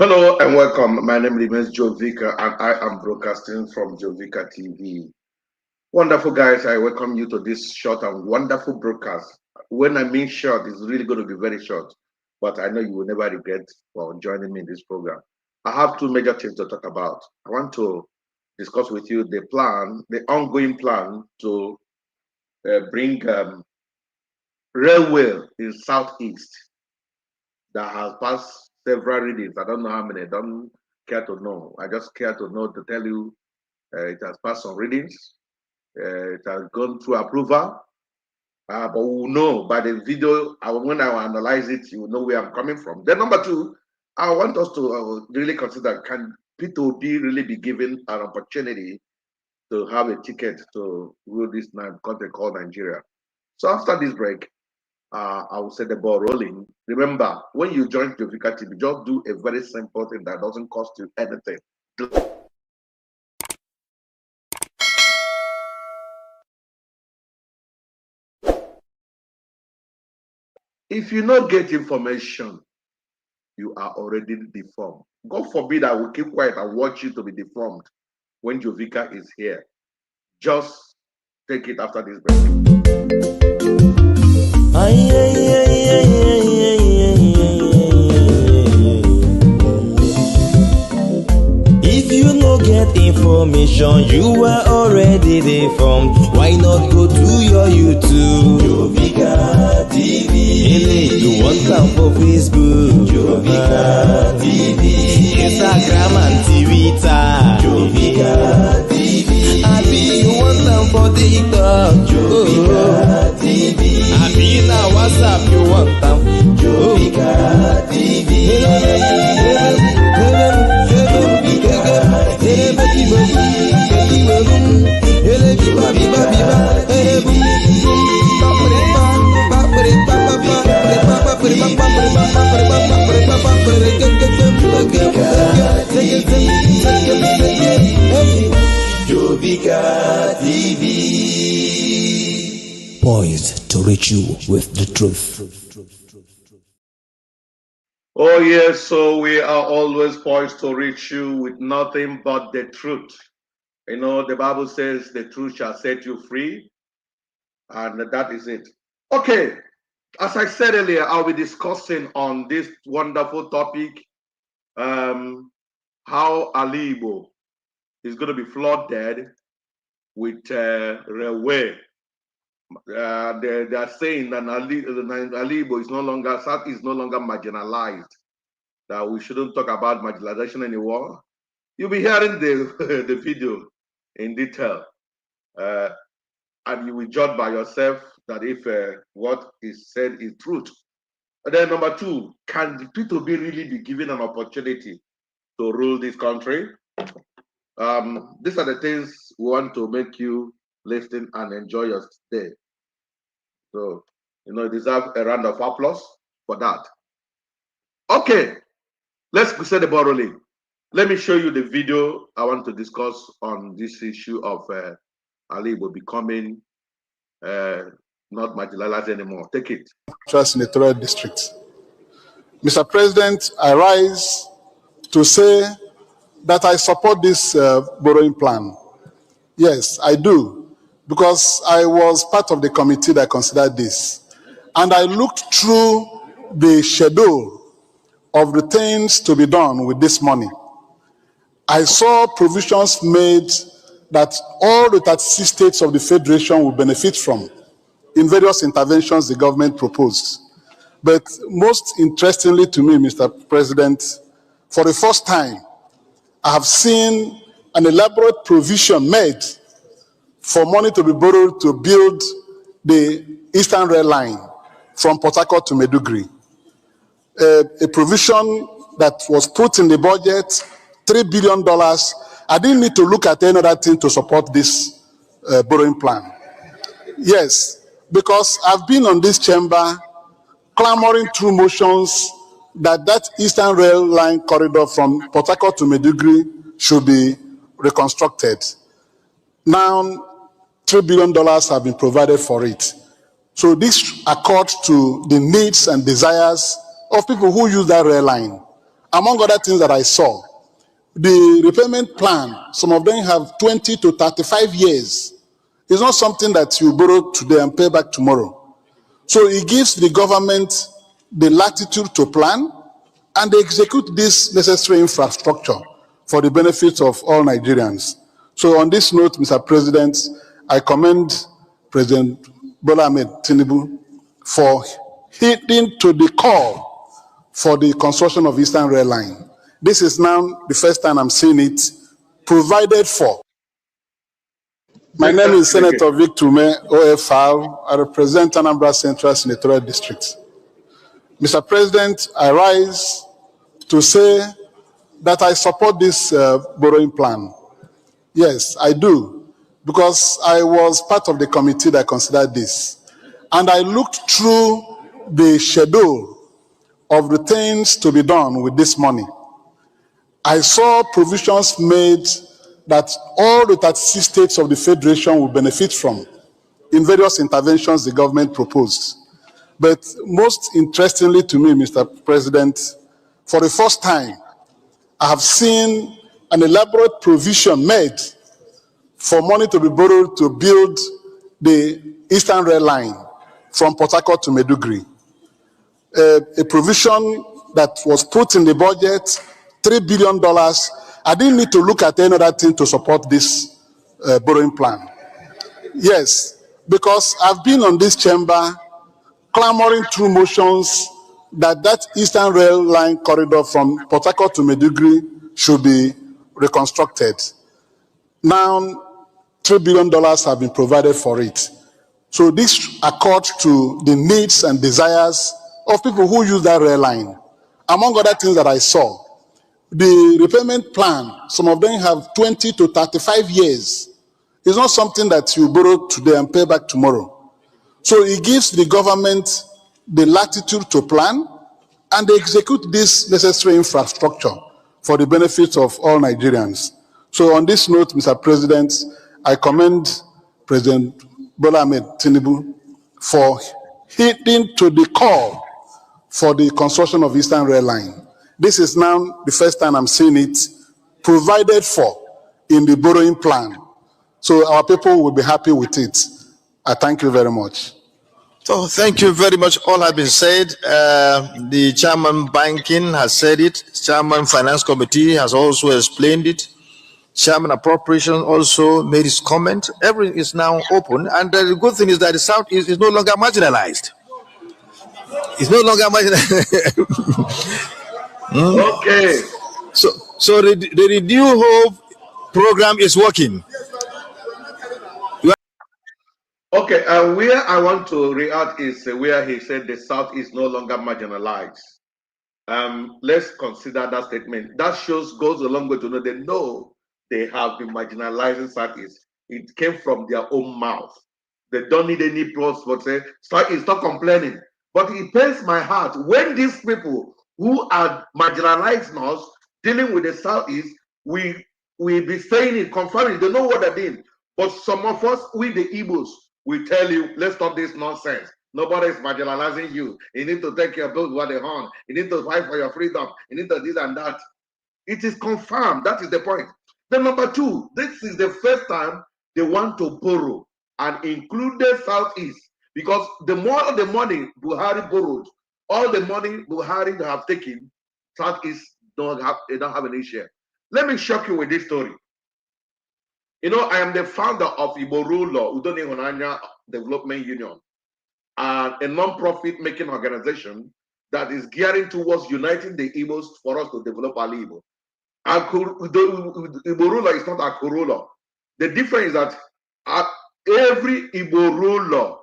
Hello and welcome. My name remains Joe Vika and I am broadcasting from Joe Vika TV. Wonderful guys, I welcome you to this short and wonderful broadcast. When I mean short, it's really going to be very short, but I know you will never regret for joining me in this program. I have two major things to talk about. I want to discuss with you the plan, the ongoing plan to bring railway in Southeast that has passed several readings. I don't know how many. I don't care to know. I just care to know to tell you it has passed some readings. It has gone through approval. But we'll know by the video. When I analyze it, you will know where I'm coming from. Then number two, I want us to really consider, can Peter Obi really be given an opportunity to have a ticket to rule this country called Nigeria? So after this break, I will set the ball rolling. Remember, when you join Joe Vika TV, just do a very simple thing that doesn't cost you anything. If you don't get information, you are already deformed. God forbid I will keep quiet and watch you to be deformed when Joe Vika is here. Just take it after this break. If you no get information, you are already deformed. Why not go to your YouTube? Joe Vika TV. You want them for Facebook? Joe Vika TV. Instagram and Twitter? Joe Vika TV. Abi, you want them for TikTok? Joe Vika TV. Abi, na WhatsApp you want them? Joe Vika TV. Joe Vika TV. Poised to reach you with the truth. Oh yes, so we are always poised to reach you with nothing but the truth. You know, the Bible says the truth shall set you free, and that is it. Okay, as I said earlier, I'll be discussing on this wonderful topic, how Ali Igbo is going to be flooded with railway. They are saying that Ali Igbo is no longer, South is no longer marginalized, that we shouldn't talk about marginalization anymore. You'll be hearing the, the video in detail, and you will judge by yourself that if what is said is truth. And then number two, can Peter Obi really be given an opportunity to rule this country? These are the things we want to make you listen and enjoy your day. So, you know, you deserve a round of applause for that. Okay, let's set the ball rolling. Let me show you the video I want to discuss on this issue of Ali Igbo becoming not marginalized anymore. Take it. Trust Senatorial District. Mr. President, I rise to say that I support this borrowing plan. Yes, I do, because I was part of the committee that considered this. And I looked through the schedule of the things to be done with this money. I saw provisions made that all the 36 states of the Federation will benefit from in various interventions the government proposed. But most interestingly to me, Mr. President, for the first time, I have seen an elaborate provision made for money to be borrowed to build the Eastern Rail Line from Port Harcourt to Maiduguri. A provision that was put in the budget, $3 billion. I didn't need to look at any other thing to support this borrowing plan. Yes, because I've been on this chamber clamoring through motions that Eastern Rail Line corridor from Port Harcourt to Maiduguri should be reconstructed. Now, $3 billion have been provided for it. So this accords to the needs and desires of people who use that rail line. Among other things that I saw, the repayment plan, some of them have 20 to 35 years. It's not something that you borrow today and pay back tomorrow. So it gives the government the latitude to plan and they execute this necessary infrastructure for the benefit of all Nigerians. So on this note, Mr. President, I commend President Bola Ahmed Tinubu for heeding to the call for the construction of Eastern Rail Line. This is now the first time I'm seeing it provided for. My name is Senator Victor Ume, OFR. I represent Anambra Central Senatorial District. Mr. President, I rise to say that I support this borrowing plan. Yes, I do, because I was part of the committee that considered this. And I looked through the schedule of the things to be done with this money. I saw provisions made that all the 36 states of the Federation will benefit from in various interventions the government proposed. But most interestingly to me, Mr. President, for the first time, I have seen an elaborate provision made for money to be borrowed to build the Eastern Rail Line from Port Harcourt to Maiduguri. A provision that was put in the budget, $3 billion. I didn't need to look at any other thing to support this borrowing plan. Yes, because I've been on this chamber clamoring through motions that Eastern Rail Line corridor from Port Harcourt to Maiduguri should be reconstructed. Now, $3 billion have been provided for it. So this accords to the needs and desires of people who use that rail line. Among other things that I saw, the repayment plan, some of them have 20 to 35 years. It's not something that you borrow today and pay back tomorrow. So it gives the government the latitude to plan and they execute this necessary infrastructure for the benefit of all Nigerians. So on this note, Mr. President, I commend President Bola Ahmed Tinubu for heeding to the call for the construction of Eastern Rail Line. This is now the first time I'm seeing it provided for in the borrowing plan. So our people will be happy with it. I thank you very much. So thank you very much. All have been said. The chairman banking has said it. Chairman finance committee has also explained it. Chairman appropriation also made his comment. Everything is now open. And the good thing is that the South is no longer marginalized. It's no longer marginalized. Okay. So the Renew Hope program is working. Okay, where I want to react is where he said the South is no longer marginalized. Let's consider that statement. That goes a long way to know they have been marginalizing Southeast. It came from their own mouth. They don't need any pros but say, Southeast, stop complaining. But it pains my heart when these people who are marginalizing us, dealing with the Southeast, we be saying it, confirming, they know what they're doing. But some of us, we the Igbos, we tell you, let's stop this nonsense. Nobody is marginalizing you. You need to take your blood by the horn. You need to fight for your freedom. You need to do this and that. It is confirmed. That is the point. Then number two, this is the first time they want to borrow and include the Southeast. Because the more of the money Buhari borrowed, all the money Buhari have taken, Southeast they don't have any share. Let me shock you with this story. You know, I am the founder of Iborulo Udoni Honanya Development Union, a non-profit making organization that is gearing towards uniting the Igbos for us to develop our Igbo. Iborulo is not Akurula. The difference is that every Iborulo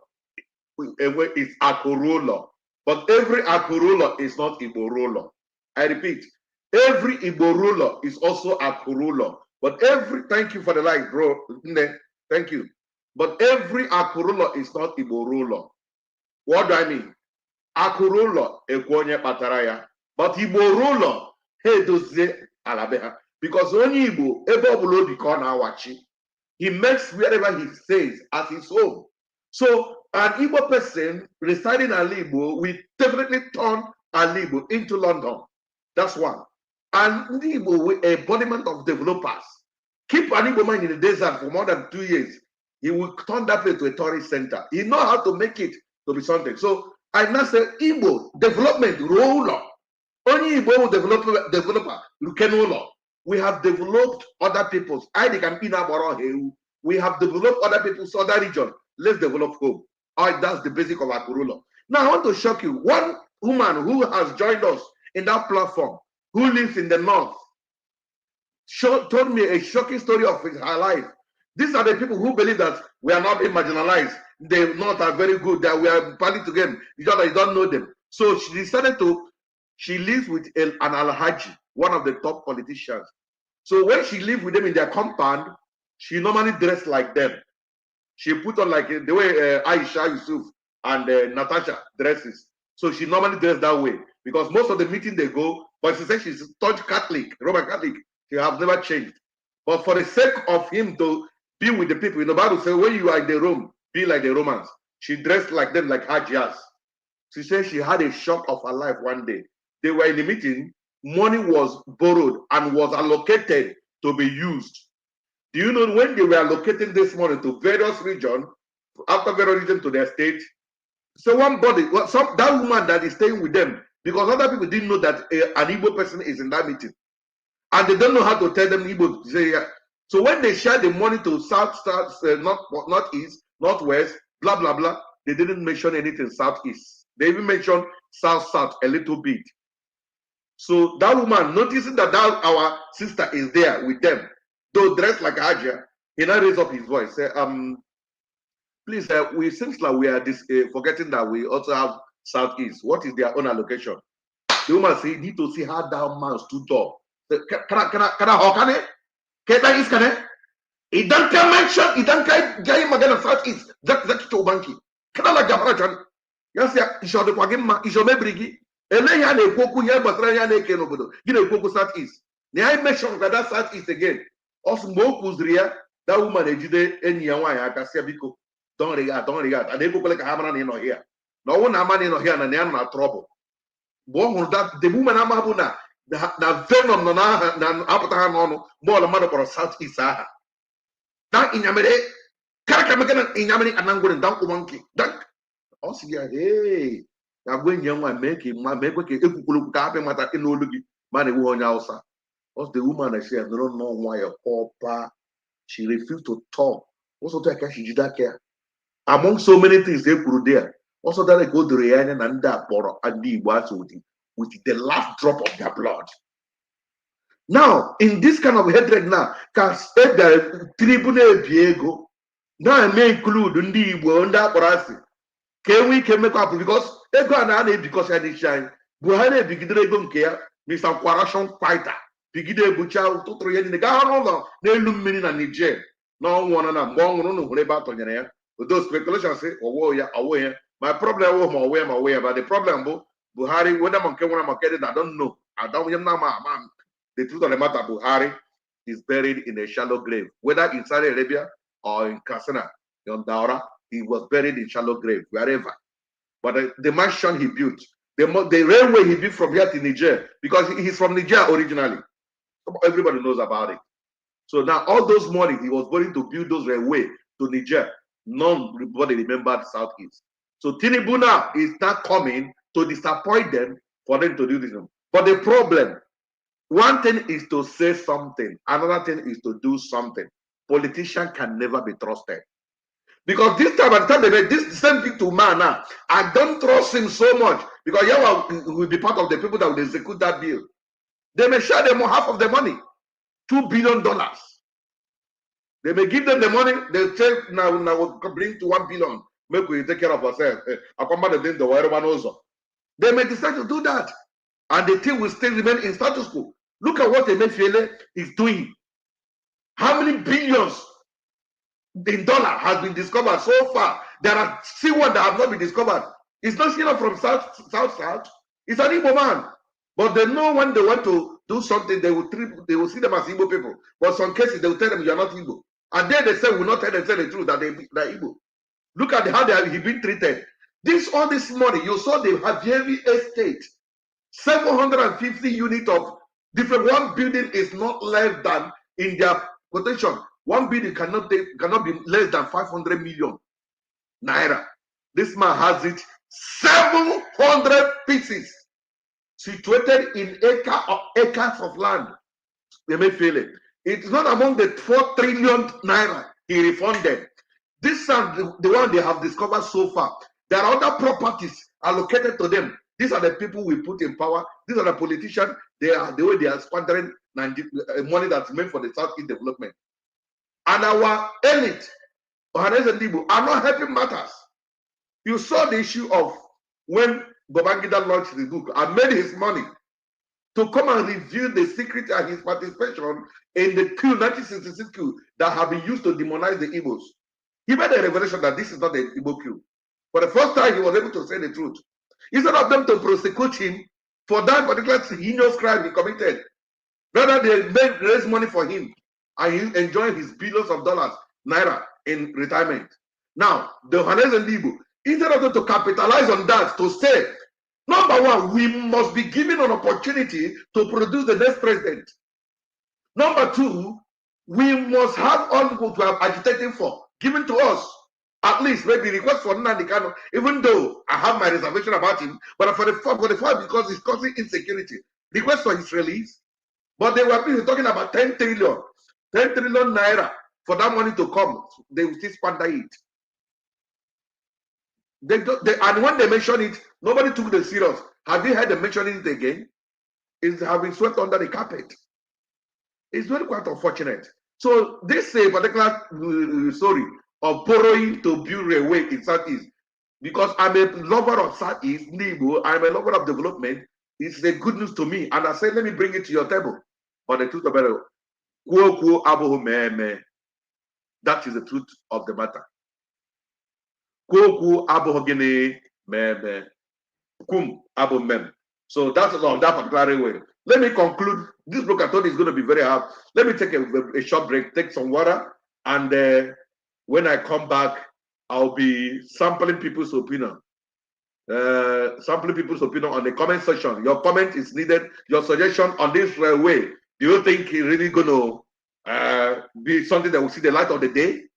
is Akurula, but every Akurula is not Iborulo. I repeat, every Iborulo is also Akurula. But thank you for the like, bro. Thank you. But every Akurula is not Iborulo. What do I mean? Akurula ekwonye pataraya. But Iborulo, he doze alabeha. Because only Igbo, ebe obulo biko na wachi. He makes wherever he stays as his home. So an Igbo person residing in Igbo will definitely turn Igbo into London. That's one. And Igbo, embodiment of developers. Keep an Igbo man in the desert for more than 2 years. He will turn that place to a tourist center. He know how to make it to be something. So I now say Igbo development role. Only Igbo developer you can know. We have developed other people's. We have developed other people's other region. Let's develop home. That's the basic of Akurulo. Now I want to shock you. One woman who has joined us in that platform, who lives in the north, told me a shocking story of her life. These are the people who believe that we are not being marginalized. They not are very good, that we are partying together. You don't know them. So she decided she lives with an Alhaji, one of the top politicians. So when she lived with them in their compound, she normally dressed like them. She put on like the way Aisha Yusuf and Natasha dresses. So she normally dressed that way because most of the meeting they go, but she said she's staunch Catholic, Roman Catholic. She have never changed. But for the sake of him to be with the people, in the Bible says, when you are in the room, be like the Romans. She dressed like them, like Hajias. She said she had a shock of her life one day. They were in the meeting, money was borrowed and was allocated to be used. Do you know when they were allocating this money to various regions, after various regions to their state? So that woman that is staying with them, because other people didn't know that an Igbo person is in that meeting. And they don't know how to tell them Igbo. So when they share the money to south, northeast, northwest, blah, blah, blah, they didn't mention anything southeast. They even mentioned south a little bit. So that woman, noticing that our sister is there with them, though dressed like Hajia, he now raised up his voice, say, please, we seems like we are forgetting that we also have southeast. What is their own allocation? The woman said, you need to see how that man stood up. Can I east can I? He don't mention, he don't get him again southeast. Zaki to banki. Can I like Jamarajan? Yes, yeah, he shall the Quagima, he shall mebrigi. And then you have a here, but I have a nobodo. You know, Coco southeast. Now I mentioned that southeast again. Also, Mokuzria, that woman, Ejide, and Yawa, Akasiabiko. Don't regard. And they go like a hammer in here. No one man in here and they are not trouble. That the woman Amabuna, the venom na apata no more the mother for southeast. Now in Yamere, Karakamakan in Yamani and I'm going down to monkey. Dunk. Also, hey, I'm going young and making my make a tapping matter in Olugi, money who also. What's the woman I said, I don't know why a papa. She refused to talk. Also, she did that care. Among so many things they put there, also that they go to Rihanna and that borrow and the with the last drop of their blood. Now, in this kind of hatred now, can state the tribunal Diego. Now I may include Ndi Wanda Borasi. Can we make up because they go and because I did shine. Buhari begidre don't care, Mr. Quaration fighter. Begide Bucha to 3 years in the Gano, they look meaning and Niger. No one and I'm going on about on your with those speculations say, oh, yeah, away. My problem was my way, but the problem, Buhari, whether I'm getting, I don't know. I don't know, man. The truth of the matter, Buhari is buried in a shallow grave, whether in Saudi Arabia or in Kasana, in Daura, he was buried in shallow grave, wherever. But the mansion he built, the railway he built from here to Niger, because he's from Niger originally. Everybody knows about it. So now all those money he was going to build those railway to Niger. Nobody remembered Southeast. So Tinubu now is not coming to disappoint them for them to do this. But the problem, one thing is to say something, another thing is to do something. Politician can never be trusted. Because this time and time they made this same thing to man now. I don't trust him so much because Yawa will be part of the people that will execute that bill. They may share them half of the money, $2 billion. They may give them the money, they'll say, now we'll bring to 1 billion. Make we take care of ourselves. They may decide to do that. And the thing will still remain in status quo. Look at what Emefiele is doing. How many billions in dollar has been discovered so far? There are still one that have not been discovered. It's not still from south. It's an Igbo man. But they know when they want to do something, they will see them as Igbo people. But some cases, they will tell them you are not Igbo. And then they say, will not tell them the truth that they're Igbo. Look at how he's been treated. All this money, you saw the Javieri estate, 750 units of Different. One building is not less than, in their quotation, one building cannot be less than 500 million naira. This man has it 700 pieces situated in acres of land. They may feel it. It's not among the 4 trillion naira he refunded. These are the one they have discovered so far. There are other properties allocated to them. These are the people we put in power. These are the politicians. They are the way they are squandering money that's meant for the Southeast development. And our elite, Ohanes and Libu, are not helping matters. You saw the issue of when Babangida launched the book and made his money to come and reveal the secret and his participation in the coup, 1966 coup, that have been used to demonize the Igbos. He made a revelation that this is not an Igbo coup. For the first time, he was able to say the truth. Instead of them to prosecute him for that particular heinous crime he committed, rather they raise money for him and he's enjoying his billions of dollars, naira, in retirement. Now, the Ohanes and Igbo, instead of them to capitalize on that, to say, number one, we must be given an opportunity to produce the next president. Number two, we must have all people to have agitating for, given to us. At least maybe request for Nnamdi Kanu, even though I have my reservation about him, but for the fact because it's causing insecurity, request for his release. But they were talking about 10 trillion naira for that money to come. They will still squander it. And when they mention it, nobody took it serious. Have you heard them mentioning it again? It's having swept under the carpet. It's very quite unfortunate. So this particular story of borrowing to build railway in Southeast, because I'm a lover of Southeast, Nibo, I'm a lover of development, it's a good news to me. And I said, let me bring it to your table. But the truth about it, that is the truth of the matter. So that's on that particular way. Let me conclude. This book I thought is going to be very hard. Let me take a short break, take some water, and when I come back, I'll be sampling people's opinion. Sampling people's opinion on the comment section. Your comment is needed. Your suggestion on this railway. Do you think it's really going to be something that will see the light of the day?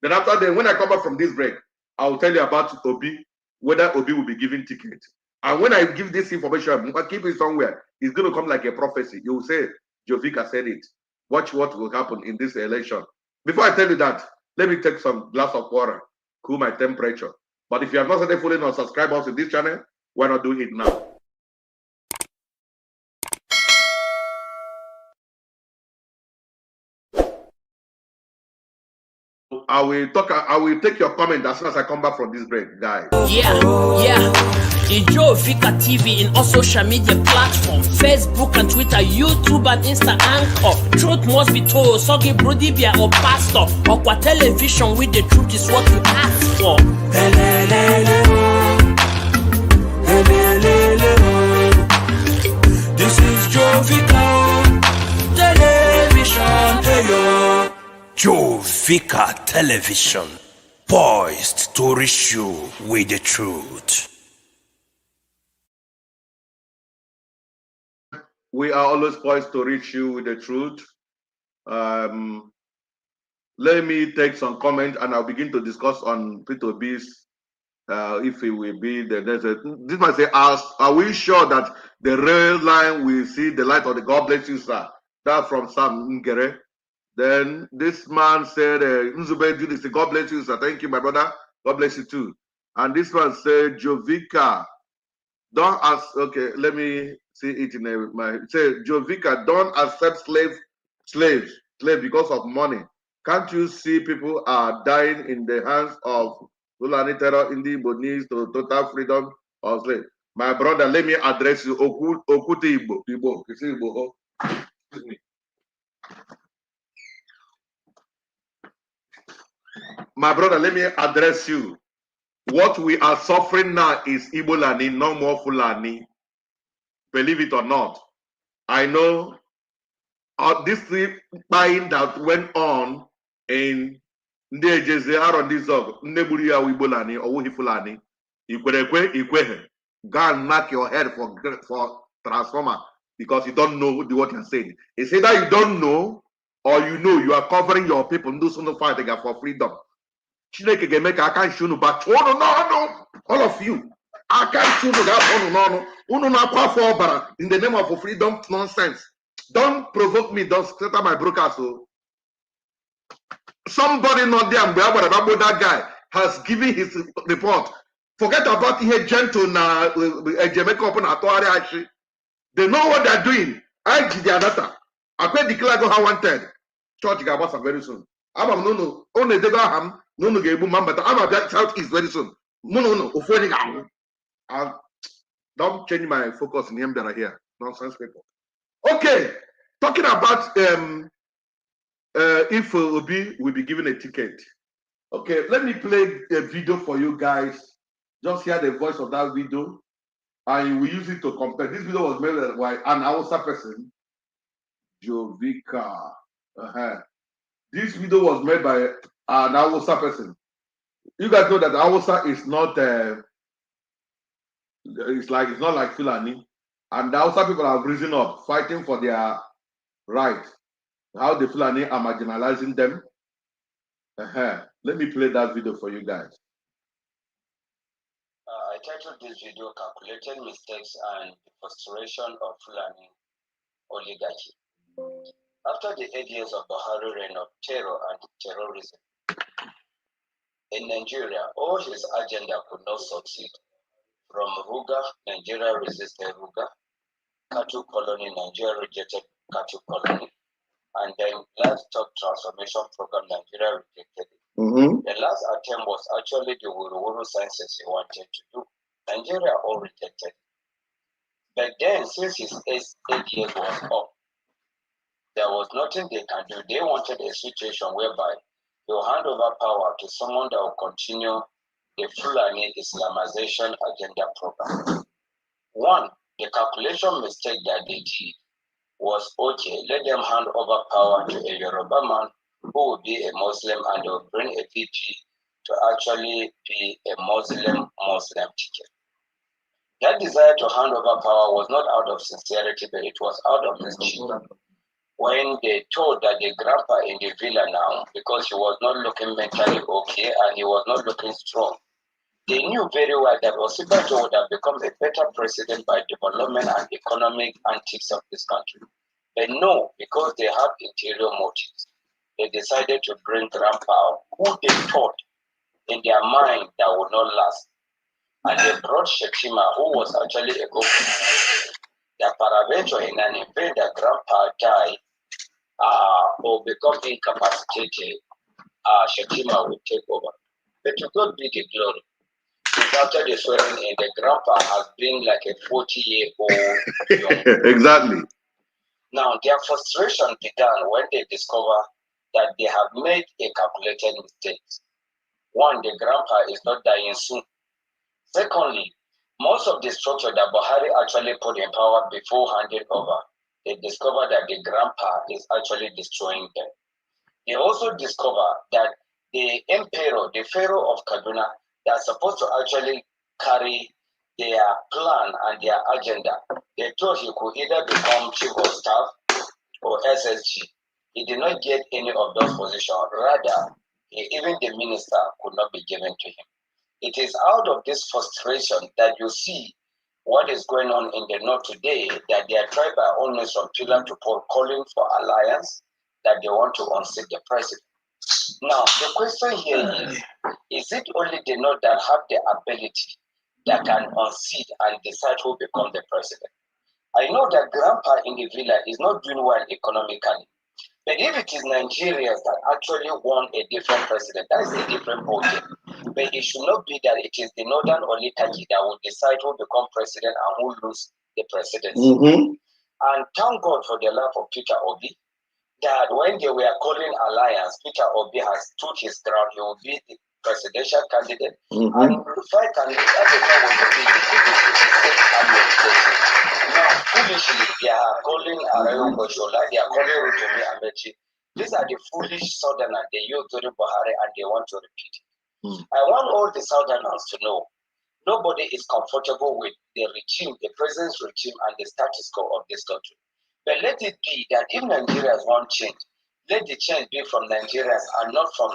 Then after then, when I come back from this break, I will tell you about Obi, whether Obi will be given ticket. And when I give this information, I keep it somewhere, it's going to come like a prophecy. You will say, Jovika said it. Watch what will happen in this election. Before I tell you that, let me take some glass of water, cool my temperature. But if you have not started following or subscribe us to this channel, why not do it now? I will take your comment as soon as I come back from this break, guys. Yeah. Enjoy Vika TV in all social media platforms, Facebook and Twitter, YouTube and Insta Anchor. Truth must be told, Sogi Brodibia or Pastor, or what television with the truth is what you ask for. This is Joe Vika Television, hey yo. Joe Vika Television, poised to reach you with the truth. We are always poised to reach you with the truth. Let me take some comment and I'll begin to discuss on Peter Obi's, if it will be the next. This might say, are we sure that the rail line will see the light of the God bless you, sir? That's from Sam Ngere. Then this man said, Nzube do this. God bless you, sir. Thank you, my brother. God bless you too. And this one said, Jovika, don't ask. Okay, let me see it in my. It says, Jovika, don't accept slaves because of money. Can't you see people are dying in the hands of Fulani terror in the Igbo needs to total freedom of slave? My brother, let me address you. Okuti Igbo. Excuse me. My brother, let me address you. What we are suffering now is Igbo-Lani, no more Fulani. Believe it or not. I know this buying that went on in ndị ejeze arọ ndị zog nne gburu ya Igbo-Lani ọwụghị Fulani. Ikwerekwe ikwehe. Go and knock your head for transformer. because you don't know what you're saying. It's either you don't know or you know. You are covering your people and do something fighting for freedom. Chineke ga-eme ka aka nshi unu bachuo unu n'ọnụ, all of you. Aka nshi unu ga-abụ unu n'ọnụ. Unu na-akwa afọ ọbara in the name of freedom nonsense. Don't provoke me. Don't scatter my broadcast. So somebody not there, that guy has given his report. Forget about here, gentle na Jamaica open authority actually. They know what they're doing. I did their data. I can declare go how wanted. Church Gabasa very soon. I'm no only they got ham, no gebu man, but I'm a southeast very soon. No, don't change my focus in him that are here. Nonsense people. Okay, talking about if Obi will be given a ticket. Okay, let me play a video for you guys. Just hear the voice of that video, and we use it to compare. This video was made by an Hausa person, Jovika. This video was made by an Hausa person. You guys know that Hausa is not. It's not like Fulani, and the Hausa people have risen up, fighting for their right. How the Fulani are marginalizing them. Let me play that video for you guys. I titled this video "Calculated Mistakes and the Frustration of Fulani Oligarchy." After the 8 years of Buhari reign of terror and terrorism in Nigeria, all his agenda could not succeed. From Ruga, Nigeria resisted Ruga, cattle colony, Nigeria rejected cattle colony, and then livestock transformation program, Nigeria rejected it. The last attempt was actually the Wuru census he wanted to do. Nigeria all rejected it. But then, since his 8 years was up, there was nothing they can do. They wanted a situation whereby they will hand over power to someone that will continue the Fulani Islamization agenda program. One, the calculation mistake that they did was, okay, let them hand over power to a Yoruba man who will be a Muslim, and they will bring a VP to actually be a Muslim ticket. That desire to hand over power was not out of sincerity, but it was out of mischief. When they told that the grandpa in the villa now, because he was not looking mentally okay and he was not looking strong, they knew very well that Osibajo would have become a better president by development and economic antics of this country. But no, because they have interior motives, they decided to bring grandpa, who they thought in their mind that would not last. And they brought Shetima, who was actually a governor. That paraventure in an event that grandpa died or become incapacitated, Shetima will take over. But to God be the glory. After the swearing in, the grandpa has been like a 40-year-old young. Exactly. Now, their frustration began when they discover that they have made a calculated mistake. One, the grandpa is not dying soon. Secondly, most of the structure that Buhari actually put in power before handing over, they discovered that the grandpa is actually destroying them. They also discover that the emperor, the pharaoh of Kaduna, they're supposed to actually carry their plan and their agenda. They thought he could either become chief of staff or SSG. He did not get any of those positions. Rather, even the minister could not be given to him. It is out of this frustration that you see what is going on in the north today, that they are tried by almost from pillar to pole calling for alliance, that they want to unseat the president. Now, the question here is it only the north that have the ability that can unseat and decide who becomes the president? I know that grandpa in the villa is not doing well economically. But if it is Nigerians that actually want a different president, that is a different ballgame. But it should not be that it is the northern oligarchy that will decide who become president and who lose the presidency. And thank God for the life of Peter Obi, that when they were calling alliance, Peter Obi has stood his ground. He will be the presidential candidate. And five candidates at the time will be the now, foolishly, they are calling Arayo Goshola, they are calling Rutumi Amechi. These are the foolish Southerners they use during Buhari and they want to repeat it. I want all the Southerners to know Nobody is comfortable with the regime, the present regime, and the status quo of this country. But let it be that if Nigerians want change, let the change be from Nigerians and not from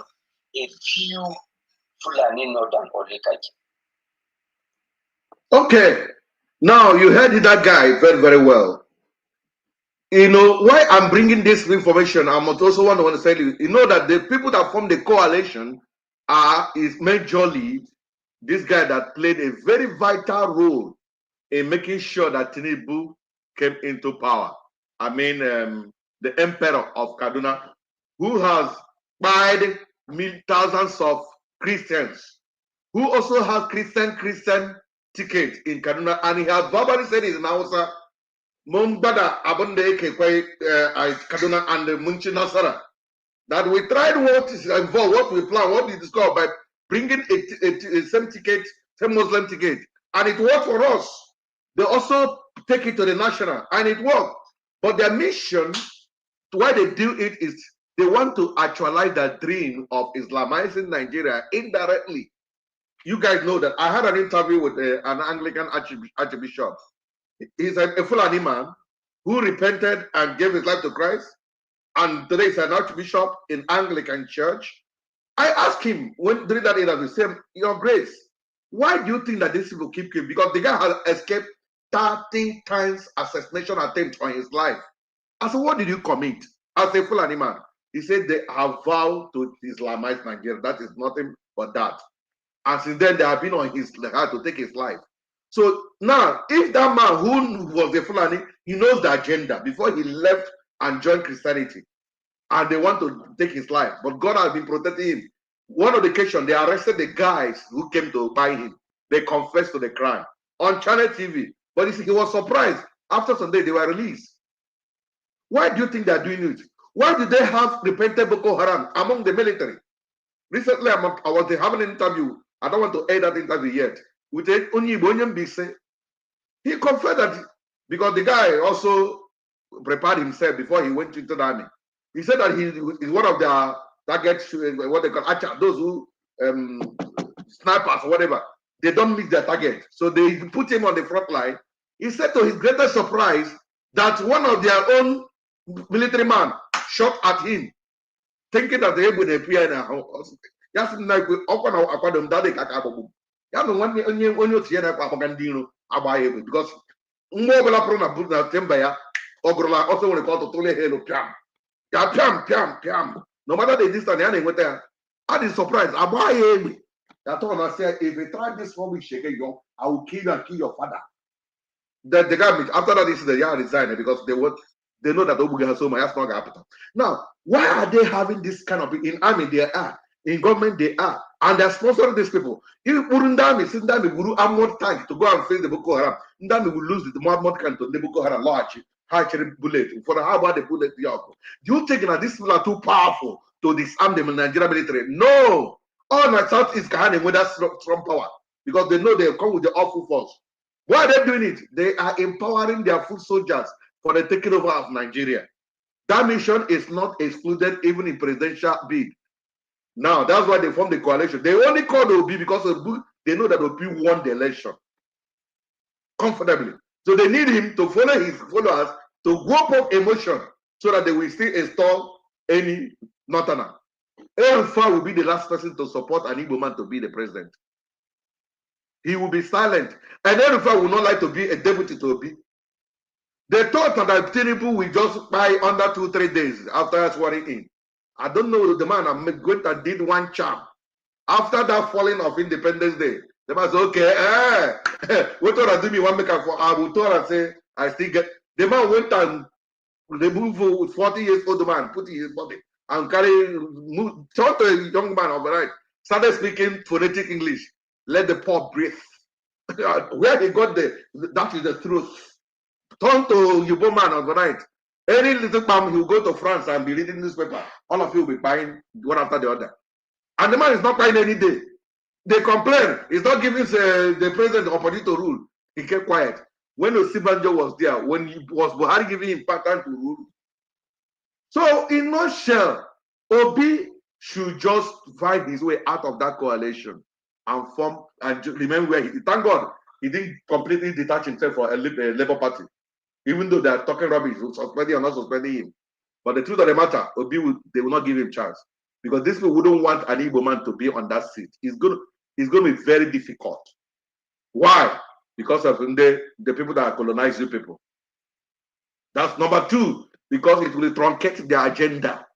a few Fulani Northern oligarchy. Okay, now you heard that guy very, very well. You know why I'm bringing this information. I'm also want to tell you. You know that the people that form the coalition is majorly this guy that played a very vital role in making sure that Tinubu came into power. I mean, the emperor of Kaduna, who has buyed thousands of Christians, who also has Christian ticket in Kaduna, and he has verbally said it in Hausa, Mumbada Abunde Kekwe Kaduna and Munchi Nasara, that we tried what is involved, what we plan, what we discovered by bringing a same ticket, same Muslim ticket, and it worked for us. They also take it to the national, and it worked. But their mission, why they do it, is they want to actualize the dream of Islamizing Nigeria indirectly. You guys know that I had an interview with an Anglican archbishop. He's a Fulani man who repented and gave his life to Christ, and today he's an archbishop in Anglican church. I asked him during that interview, said, Your Grace, why do you think that these people keep killing? Because the guy has escaped 30 times assassination attempt on his life. I said, what did you commit? As a Fulani man, he said they have vowed to Islamize Nigeria. That is nothing but that. And since then, they have been on his heart to take his life. So now, if that man who was a Fulani, he knows the agenda before he left and joined Christianity, and they want to take his life, but God has been protecting him. One of the occasions, they arrested the guys who came to buy him. They confessed to the crime on Channel TV. But he was surprised. After some days, they were released. Why do you think they're doing it? Why do they have repented Boko Haram among the military? Recently, I was having an interview. I don't want to air that interview yet. With Onyibonyan Bise. He confessed that because the guy also prepared himself before he went into the army. He said that he is one of the targets, what they call those who snipers or whatever. They don't miss their target. So they put him on the front line. He said to his greatest surprise that one of their own military man shot at him, thinking that they would appear in a house. Yes, like because also want to call to hello piam. Ya piam piam piam. No matter the distance, they ain't there. I is surprised. I buy him. I told him, I said, if you try this for me, shake it, I will kill you and kill your father. The guy, after that, this is the year resigned because they know that Obuga has so much. That's not going to happen. Now, why are they having this kind of in army? They are in government. They are, and they're sponsoring these people. If Burundami, Sindami, Guru, Amod tank to go and face the Boko Haram, Ndami will lose the Muhammad can to the Boko Haram large bullet for the how about the bullet? Do you think that these people are too powerful to disarm the Nigerian military? No, all my South is Kahani with that strong power because they know they come with the awful force. Why are they doing it? They are empowering their foot soldiers for the taking over of Nigeria. That mission is not excluded even in presidential bid. Now, that's why they formed the coalition. They only called Obi because they know that Obi won the election comfortably. So they need him to follow his followers to whoop up emotion so that they will still install any northerner. Elfa will be the last person to support an Igbo man to be the president. He will be silent. And Elfa will not like to be a deputy to Obi. They thought that Tinubu will just buy under 2-3 days after swearing in. I don't know the man. I'm going to did one charm. After that falling of Independence Day, the man said, okay, what do I do me one maker for? I will tell and say, I still get. The man went and removed 40 years old man, put in his body, and talk to a young man overnight, started speaking phonetic English. Let the poor breathe. Where he got that is the truth. Turn to Yubo man overnight. Any little palm, he'll go to France and be reading newspaper. All of you will be buying one after the other. And the man is not buying any day. They complain. He's not giving the president the opportunity to rule. He kept quiet. When Osibanjo was there, when he was Buhari giving him pattern to rule. So, in a nutshell, Obi should just find his way out of that coalition. and form and remain where he. Thank God he didn't completely detach himself from a Labour Party, even though they are talking rubbish, suspending or not suspending him. But the truth of the matter, they will not give him chance because these people wouldn't want an Igbo man to be on that seat. It's going to be very difficult. Why? Because of the people that colonize you people. That's number two, because it will truncate their agenda.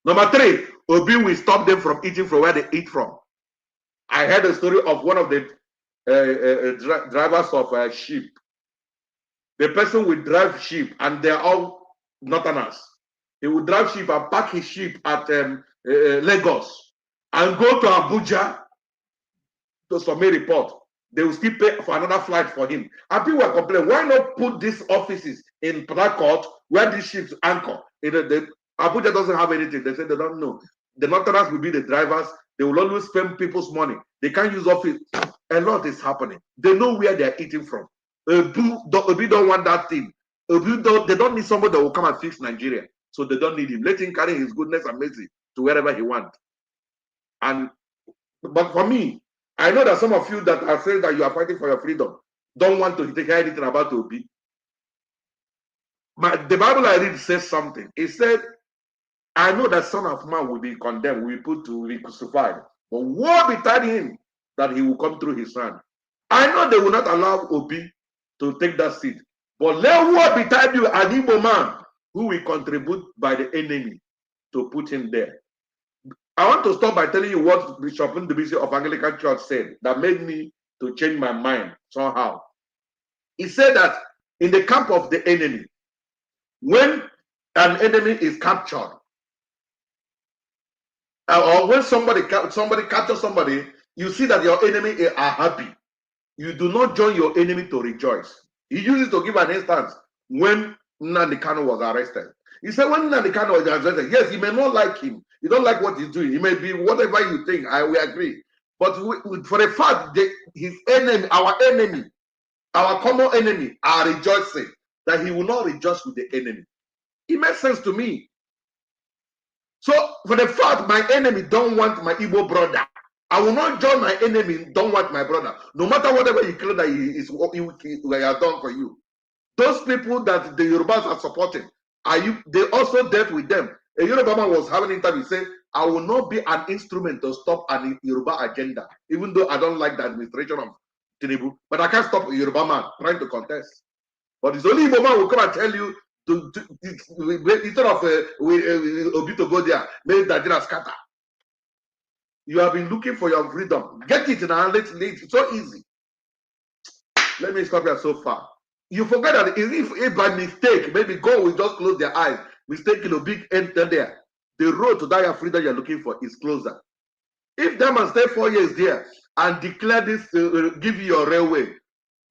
Number three, Obi will stop them from eating from where they eat from. I heard a story of one of the drivers of sheep. The person will drive sheep, and they're all northerners. He will drive sheep and pack his sheep at Lagos and go to Abuja to submit a report. They will still pay for another flight for him. And people were complaining, why not put these offices in Port Harcourt where these ships anchor? Abuja doesn't have anything. They said they don't know. The northerners will be the drivers. They will always spend people's money. They can't use office. A lot is happening. They know where they're eating from. Obi don't want that thing. They don't need somebody that will come and fix Nigeria. So they don't need him. Let him carry his goodness and mercy to wherever he wants. But for me, I know that some of you that are saying that you are fighting for your freedom don't want to hear anything about Obi. But the Bible I read says something. It said, I know that Son of Man will be condemned, will be crucified. But woe betide him that he will come through his hand. I know they will not allow Obi to take that seat. But let woe betide you, an Igbo man, who will contribute by the enemy to put him there. I want to start by telling you what Bishop Ndubisi of Anglican Church said that made me to change my mind somehow. He said that in the camp of the enemy, when an enemy is captured, or when somebody captures somebody, you see that your enemy are happy. You do not join your enemy to rejoice. He uses to give an instance when Nnamdi Kanu was arrested. He said when Nnamdi Kanu was arrested, yes, you may not like him. You don't like what he's doing. He may be whatever you think. We agree. But for the fact that his enemy, our common enemy, are rejoicing, that he will not rejoice with the enemy. It makes sense to me. So for the fact my enemy don't want my Igbo brother, I will not join my enemy, don't want my brother. No matter whatever you claim that he has done for you. Those people that the Yorubas are supporting, they also dealt with them. A Yoruba man was having an interview saying, I will not be an instrument to stop an Yoruba agenda, even though I don't like the administration of Tinubu, but I can't stop a Yoruba man trying to contest. But it's only Igbo man will come and tell you, instead of Obi to go there, make Nigeria scatter. You have been looking for your freedom. Get it now. It's so easy. Let me stop here so far. You forget that if by mistake, maybe God will just close their eyes, mistaking a big enter there, the road to that freedom you're looking for is closer. If them man stay 4 years there and declare this, give you your railway,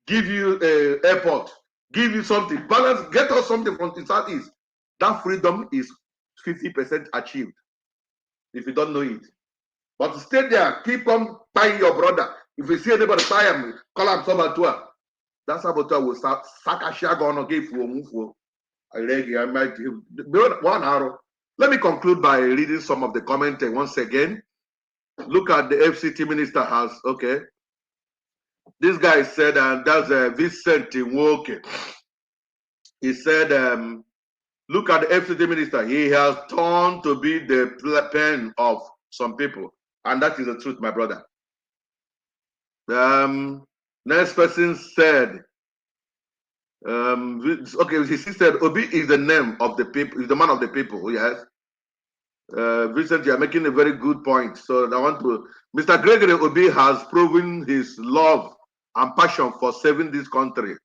give you airport, give you something, balance, get us something from the southeast, that freedom is 50% achieved. If you don't know it. But to stay there, keep on buying your brother. If you see anybody buy him, call him Sabatua. That Sabatua will start Sakashia gonna give you I might give 1 hour. Let me conclude by reading some of the comments once again. Look at the FCT minister has, okay. This guy said, and that's Vincent Nwoke. He said, look at the FCT minister. He has turned to be the pen of some people. And that is the truth, my brother. Next person said, okay, he said, Obi is the name of the people, is the man of the people, yes. Vincent, you are making a very good point. So I want to, Mr. Gregory Obi has proven his love and passion for saving this country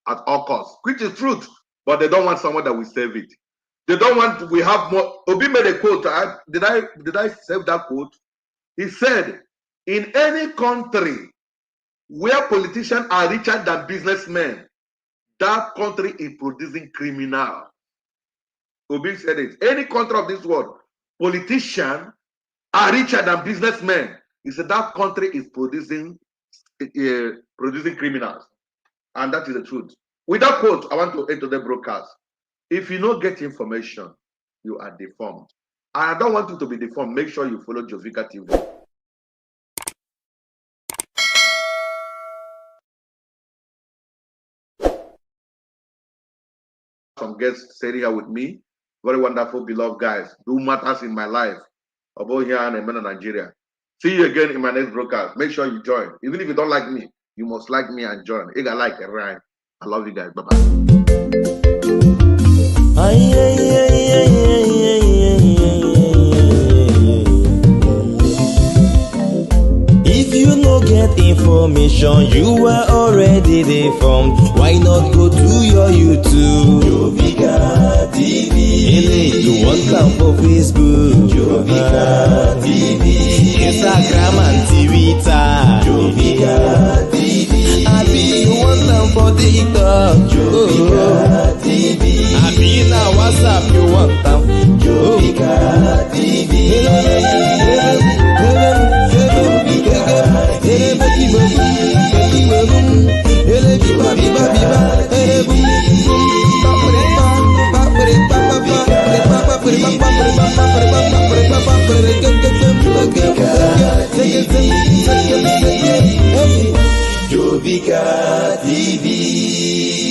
at all costs, which is truth, but they don't want someone that will save it. They don't want, we have more. Obi made a quote. Did I save that quote? He said, in any country where politicians are richer than businessmen, that country is producing criminals. Obi said it. Any country of this world, politicians are richer than businessmen. He said that country is producing criminals. And that is the truth. With that quote, I want to end today's broadcast. If you don't get information, you are deformed. And I don't want you to be deformed. Make sure you follow Jovika TV. some guests sitting here with me. Very wonderful, beloved guys. Do matters in my life. About here and in Nigeria. See you again in my next broadcast. Make sure you join. Even if you don't like me, you must like me and join. If I like it, right? I love you guys. Bye-bye. If you no get information, you are already deformed. Why not go to your YouTube? Jovika TV. You want come for Facebook? Jovika TV. Instagram and Twitter. Jovika TV. Abi you want come for TikTok? Jovika TV. Abi na WhatsApp you want come? Jovika TV. Jovika TV.